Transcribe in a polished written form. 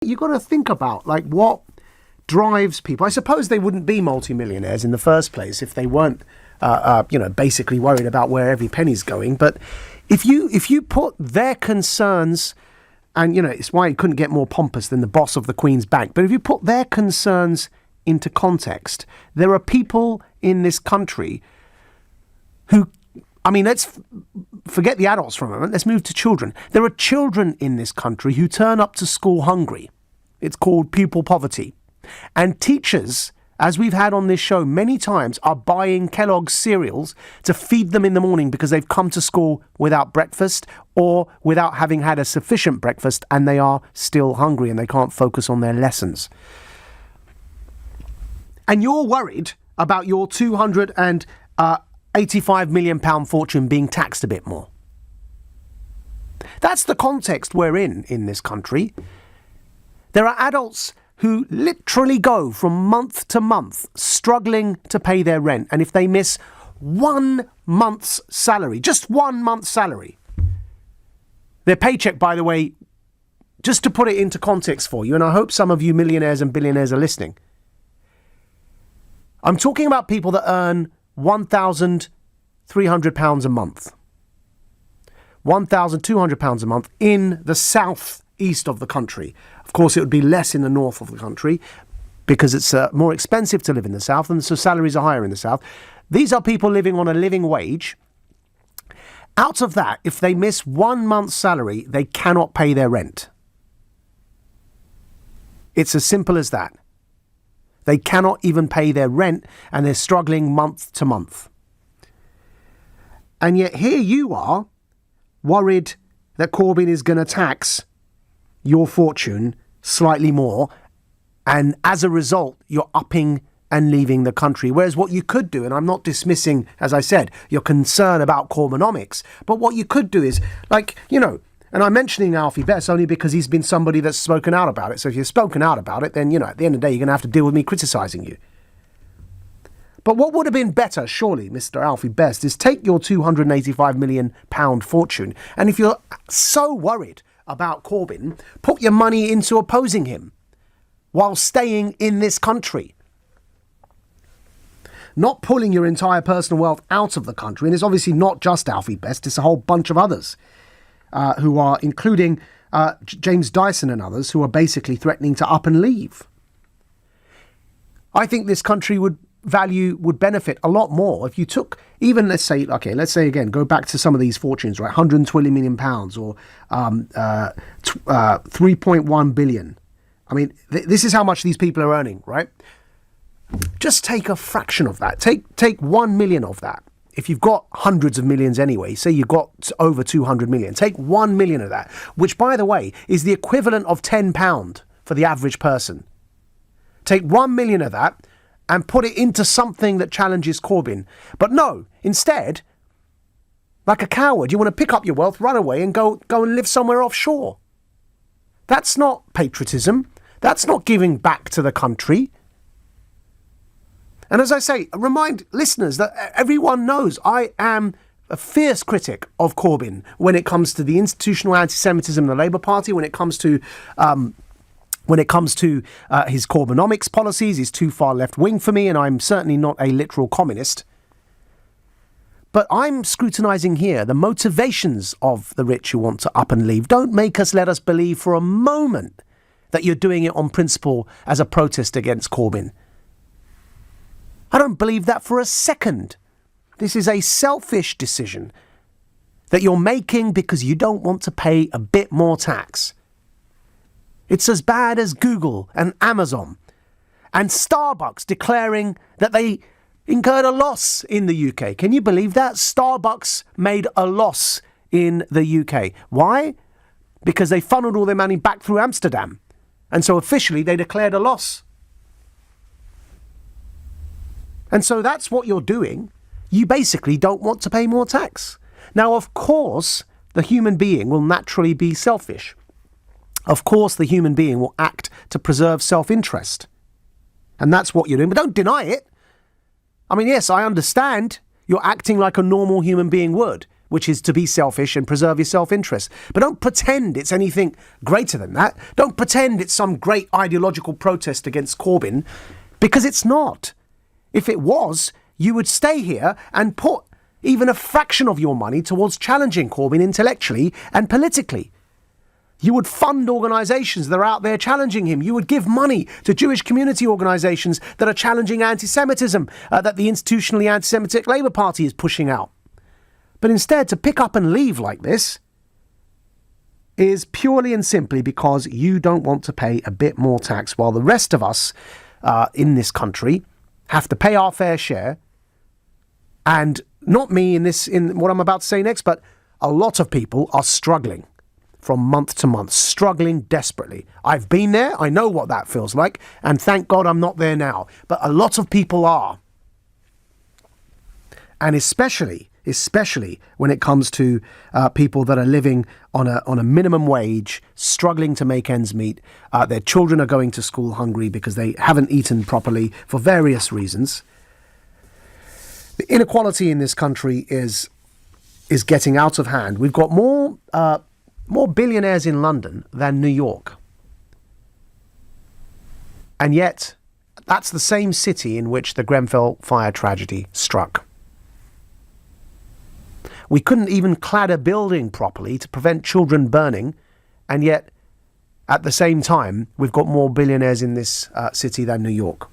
You've got to think about, like, what drives people. I suppose they wouldn't be multimillionaires in the first place if they weren't, basically worried about where every penny's going. But if you put their concerns, and, it's why it couldn't get more pompous than the boss of the Queen's Bank, but if you put their concerns into context, there are people in this country who, let's forget the adults for a moment. Let's move to children. There are children in this country who turn up to school hungry. It's called pupil poverty. And teachers, as we've had on this show many times, are buying Kellogg's cereals to feed them in the morning because they've come to school without breakfast or without having had a sufficient breakfast, and they are still hungry and they can't focus on their lessons. And you're worried about your £285 million fortune being taxed a bit more. That's the context we're in this country. There are adults who literally go from month to month struggling to pay their rent. And if they miss 1 month's salary, just 1 month's salary, their paycheck, by the way, just to put it into context for you, and I hope some of you millionaires and billionaires are listening, I'm talking about people that earn £1,300 a month, £1,200 a month in the south east of the country. Of course, it would be less in the north of the country because it's more expensive to live in the south, and so salaries are higher in the south. These are people living on a living wage. Out of that, if they miss 1 month's salary, they cannot pay their rent. It's as simple as that. They cannot even pay their rent, and they're struggling month to month. And yet here you are, worried that Corbyn is going to tax your fortune slightly more, and as a result, you're upping and leaving the country. Whereas what you could do, and I'm not dismissing, as I said, your concern about Corbynomics, but what you could do is, and I'm mentioning Alfie Best only because he's been somebody that's spoken out about it. So if you've spoken out about it, then, at the end of the day, you're going to have to deal with me criticising you. But what would have been better, surely, Mr. Alfie Best, is take your £285 million fortune, and if you're so worried about Corbyn, put your money into opposing him while staying in this country. Not pulling your entire personal wealth out of the country. And it's obviously not just Alfie Best, it's a whole bunch of others who are, including James Dyson and others, who are basically threatening to up and leave. I think this country would benefit a lot more if you took, even let's say again, go back to some of these fortunes, right? £120 million or 3.1 billion. This is how much these people are earning, right? Just take a fraction of that. Take 1 million of that. If you've got hundreds of millions anyway, say you've got over 200 million, take 1 million of that, which, by the way, is the equivalent of £10 for the average person. Take 1 million of that and put it into something that challenges Corbyn. But no, instead, like a coward, you want to pick up your wealth, run away and go and live somewhere offshore. That's not patriotism. That's not giving back to the country. And as I say, remind listeners that everyone knows I am a fierce critic of Corbyn when it comes to the institutional anti-Semitism in the Labour Party, when it comes to his Corbynomics policies. He's too far left-wing for me, and I'm certainly not a literal communist. But I'm scrutinising here the motivations of the rich who want to up and leave. Don't let us believe for a moment that you're doing it on principle as a protest against Corbyn. I don't believe that for a second. This is a selfish decision that you're making because you don't want to pay a bit more tax. It's as bad as Google and Amazon and Starbucks declaring that they incurred a loss in the UK. Can you believe that? Starbucks made a loss in the UK. Why? Because they funneled all their money back through Amsterdam. And so officially they declared a loss. And so that's what you're doing. You basically don't want to pay more tax. Now, of course, the human being will naturally be selfish. Of course, the human being will act to preserve self-interest. And that's what you're doing. But don't deny it. Yes, I understand you're acting like a normal human being would. which is to be selfish and preserve your self-interest. But don't pretend it's anything greater than that. Don't pretend it's some great ideological protest against Corbyn, because it's not. If it was, you would stay here and put even a fraction of your money towards challenging Corbyn intellectually and politically. You would fund organisations that are out there challenging him. You would give money to Jewish community organisations that are challenging anti-Semitism, that the institutionally anti-Semitic Labour Party is pushing out. But instead, to pick up and leave like this is purely and simply because you don't want to pay a bit more tax, while the rest of us in this country have to pay our fair share. And not me in what I'm about to say next, but a lot of people are struggling from month to month, struggling desperately. I've been there. I know what that feels like. And thank God I'm not there now. But a lot of people are. And especially when it comes to people that are living on a minimum wage, struggling to make ends meet. Their children are going to school hungry because they haven't eaten properly for various reasons. The inequality in this country is getting out of hand. We've got more billionaires in London than New York. And yet, that's the same city in which the Grenfell fire tragedy struck. We couldn't even clad a building properly to prevent children burning, and yet, at the same time, we've got more billionaires in this city than New York.